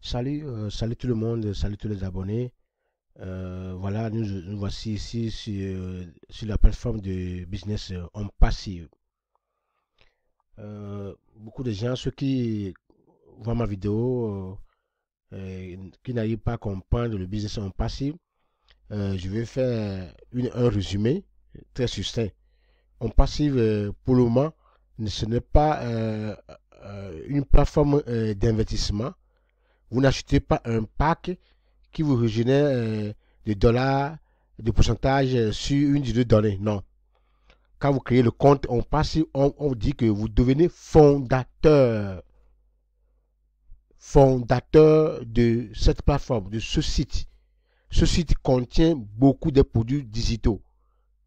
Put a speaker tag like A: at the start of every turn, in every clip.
A: Salut tout le monde, salut tous les abonnés. Voilà, nous voici ici sur la plateforme de business en passive. Beaucoup de gens, ceux qui voient ma vidéo, qui n'arrivent pas à comprendre le business en passive, je vais faire un résumé très succinct. En passive, pour le moment, ce n'est pas une plateforme d'investissement. Vous n'achetez pas un pack qui vous régénère des dollars, des pourcentages sur une durée donnée. Non. Quand vous créez le compte, on dit que vous devenez fondateur. Fondateur de cette plateforme, de ce site. Ce site contient beaucoup de produits digitaux,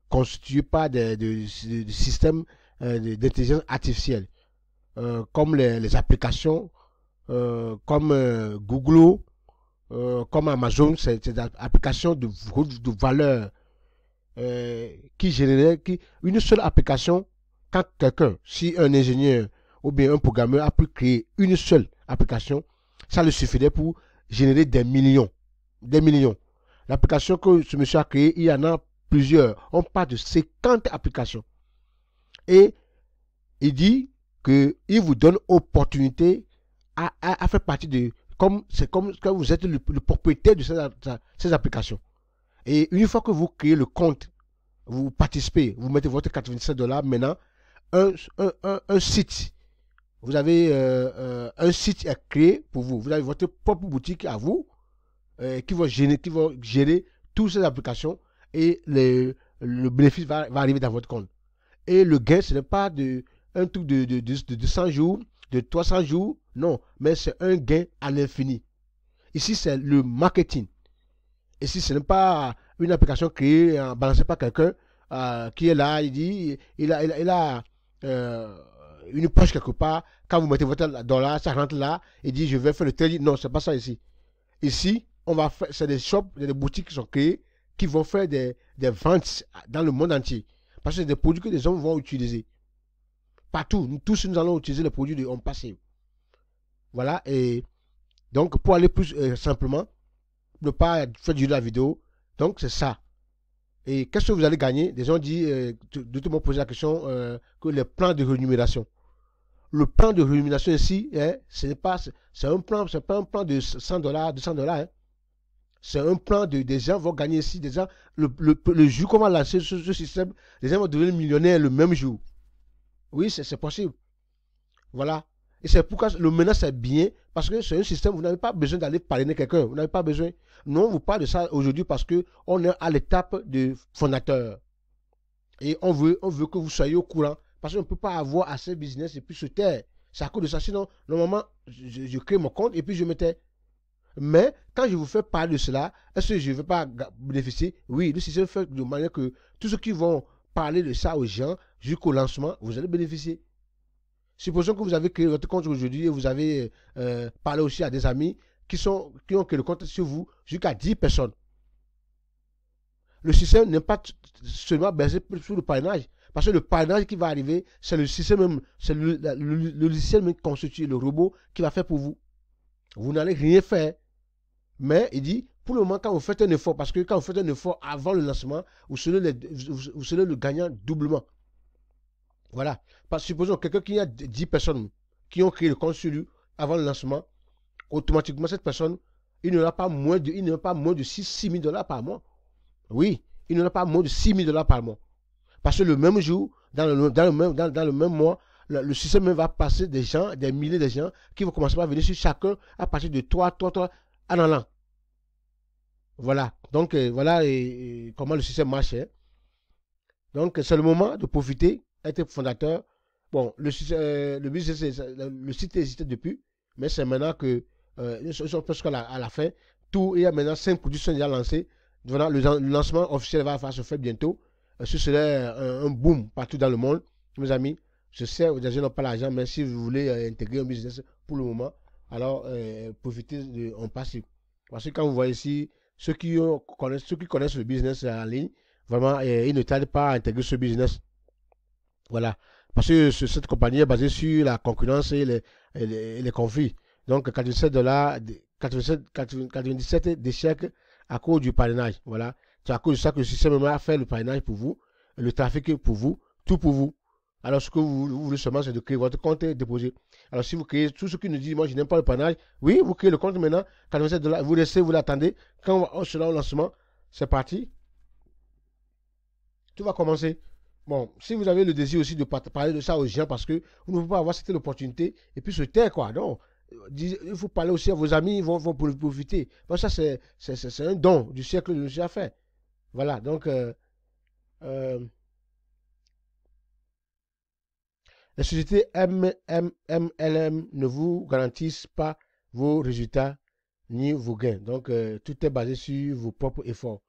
A: constitués par des systèmes d'intelligence artificielle, comme les applications, comme Google, comme Amazon, c'est des applications de valeur une seule application, quand quelqu'un, si un ingénieur ou bien un programmeur a pu créer une seule application, ça le suffirait pour générer des millions. Des millions. L'application que ce monsieur a créée, il y en a plusieurs. On parle de 50 applications. Et il dit qu'il vous donne opportunité à faire partie de... C'est comme quand vous êtes le propriétaire de ces applications. Et une fois que vous créez le compte, vous participez, vous mettez votre 97 dollars, maintenant, un site. Vous avez un site à créer pour vous. Vous avez votre propre boutique à vous qui va gérer toutes ces applications et le bénéfice va arriver dans votre compte. Et le gain, ce n'est pas un truc de 200 jours, de 300 jours, non, mais c'est un gain à l'infini. Ici, c'est le marketing. Et si ce n'est pas une application créée, balancée par quelqu'un qui est là, il dit, il a une poche quelque part, quand vous mettez votre dollar, ça rentre là, il dit, je vais faire le trading. Non, c'est pas ça ici. Ici, c'est des shops, des boutiques qui sont créées, qui vont faire des ventes dans le monde entier. Parce que c'est des produits que les gens vont utiliser. Partout, nous tous, nous allons utiliser les produits de Home Passive. Voilà, et donc, pour aller plus simplement, ne pas faire durer la vidéo. Donc, c'est ça. Et qu'est-ce que vous allez gagner? Des gens disent, de tout le monde poser la question, que les plans de rémunération. Le plan de rémunération ici, c'est pas un plan de 100 dollars, 200 dollars. Hein. C'est un plan des gens vont gagner ici. Des gens, le jour qu'on va lancer ce système, les gens vont devenir millionnaires le même jour. Oui, c'est possible. Voilà. Et c'est pourquoi le menace c'est bien, parce que c'est un système, vous n'avez pas besoin d'aller parrainer quelqu'un, vous n'avez pas besoin. Non, on vous parle de ça aujourd'hui parce qu'on est à l'étape de fondateur. Et on veut que vous soyez au courant, parce qu'on ne peut pas avoir assez de business et puis se taire. C'est à cause de ça, sinon, normalement, je crée mon compte et puis je me tais. Mais quand je vous fais parler de cela, est-ce que je ne vais pas bénéficier? Oui, le système fait de manière que tous ceux qui vont parler de ça aux gens jusqu'au lancement, vous allez bénéficier. Supposons que vous avez créé votre compte aujourd'hui et vous avez parlé aussi à des amis qui ont créé le compte sur vous jusqu'à 10 personnes. Le système n'est pas seulement basé sur le parrainage. Parce que le parrainage qui va arriver, c'est le système même, c'est le logiciel même constitué, le robot qui va faire pour vous. Vous n'allez rien faire. Mais il dit, pour le moment, quand vous faites un effort, parce que quand vous faites un effort avant le lancement, vous serez le gagnant doublement. Voilà. Parce que supposons quelqu'un qui a 10 personnes qui ont créé le compte sur lui avant le lancement, automatiquement, cette personne, il n'aura pas moins de 6 000 dollars par mois. Oui, il n'aura pas moins de 6 000 dollars par mois. Parce que le même jour, dans le même mois, le système va passer des gens, des milliers de gens qui vont commencer à venir sur chacun à partir de 3 en allant. Voilà. Donc, voilà comment le système marche. Hein. Donc, c'est le moment de profiter, être fondateur. Bon, le site existait depuis, mais c'est maintenant que ils sont presque à la fin. Il y a maintenant 5 produits qui sont déjà lancés. Voilà, le lancement officiel va se faire bientôt. Ce serait un boom partout dans le monde. Mes amis, je sais, vous n'avez pas l'argent, mais si vous voulez intégrer un business pour le moment, alors profitez de On Passive. Parce que quand vous voyez ici, ceux qui connaissent le business en ligne, vraiment, ils ne tardent pas à intégrer ce business. Voilà. Parce que cette compagnie est basée sur la concurrence et les conflits. Donc, 97 dollars, 97 d'échecs à cause du parrainage. Voilà. C'est à cause de ça que le système a fait le parrainage pour vous, le trafic pour vous, tout pour vous. Alors, ce que vous voulez seulement, c'est de créer votre compte et déposer. Alors, si vous créez, tout ce qui nous dit, moi, je n'aime pas le parrainage, oui, vous créez le compte maintenant, 87 $, vous laissez, vous l'attendez. Quand on sera au lancement, c'est parti. Tout va commencer. Bon, si vous avez le désir aussi de parler de ça aux gens, parce que vous ne pouvez pas avoir cette opportunité et puis se taire, quoi. Non, il faut parler aussi à vos amis, ils vont profiter. Parce que ça, c'est un don du siècle de Monsieur a fait. Voilà, donc, euh, les sociétés MLM ne vous garantissent pas vos résultats ni vos gains. Donc, tout est basé sur vos propres efforts.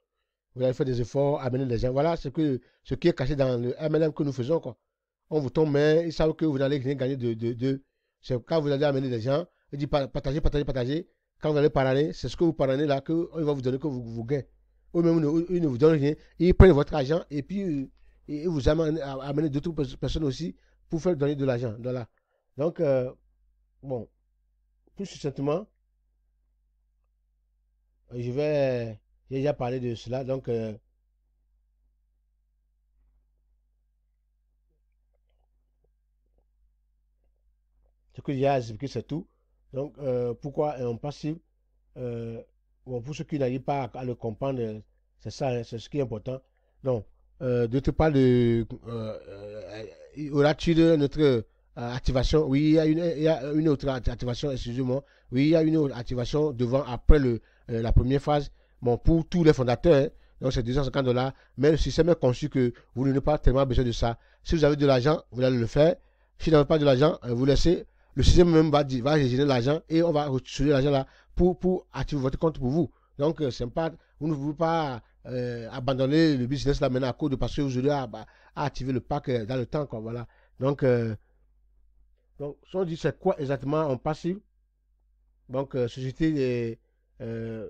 A: Vous allez faire des efforts, amener les gens. Voilà ce qui est caché dans le MLM que nous faisons, quoi. On vous tombe, mais ils savent que vous n'allez rien gagner c'est quand vous allez amener les gens, ils disent partagez, partagez, partagez. Quand vous allez parler, c'est ce que vous parlez là qu'il va vous donner que vous gagnez. Eux-mêmes, ils ne vous donnent rien. Ils prennent votre argent et puis ils vous amener d'autres personnes aussi pour faire donner de l'argent. Voilà. Donc, bon, plus succinctement, j'ai déjà parlé de cela. Donc, ce que j'ai à expliquer, c'est tout. Donc, pourquoi est-on passif? Euh, bon, pour ceux qui n'arrivent pas à le comprendre, c'est ça, hein, c'est ce qui est important. Donc, d'autre part, y aura-t-il notre activation? Oui, il y a une autre activation, excusez-moi. Oui, il y a une autre activation devant, après la première phase. Bon, pour tous les fondateurs, hein, donc c'est 250 $. Mais le système est conçu que vous n'avez pas tellement besoin de ça. Si vous avez de l'argent, vous allez le faire. Si vous n'avez pas de l'argent, vous laissez. Le système même va générer l'argent et on va retirer l'argent là pour activer votre compte pour vous. Donc, c'est pas, vous ne pouvez pas abandonner le business là maintenant à cause de parce que vous aurez à activer le pack dans le temps. Quoi, voilà. Donc, si on dit c'est quoi exactement en passif, donc, société euh,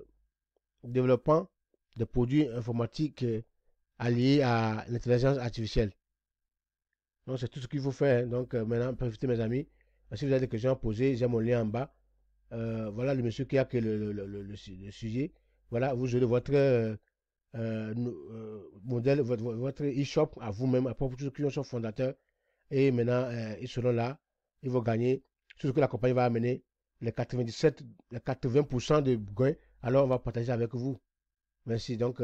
A: développant des produits informatiques alliés à l'intelligence artificielle. Donc, c'est tout ce qu'il faut faire. Hein. Donc, maintenant, profitez, mes amis. Si vous avez des questions à poser, j'ai mon lien en bas. Voilà le monsieur qui a créé le sujet. Voilà, vous aurez votre modèle, votre e-shop à vous-même, à propos de ceux qui sont fondateurs. Et maintenant, ils seront là. Ils vont gagner tout ce que la compagnie va amener. Les 80% de gains. Alors, on va partager avec vous. Merci. Donc,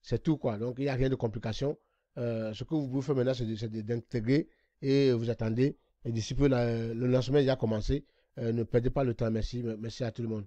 A: c'est tout, quoi. Donc, il n'y a rien de complication. Ce que vous pouvez faire maintenant, c'est d'intégrer et vous attendez. Et d'ici peu, le lancement a déjà commencé. Ne perdez pas le temps. Merci. Merci à tout le monde.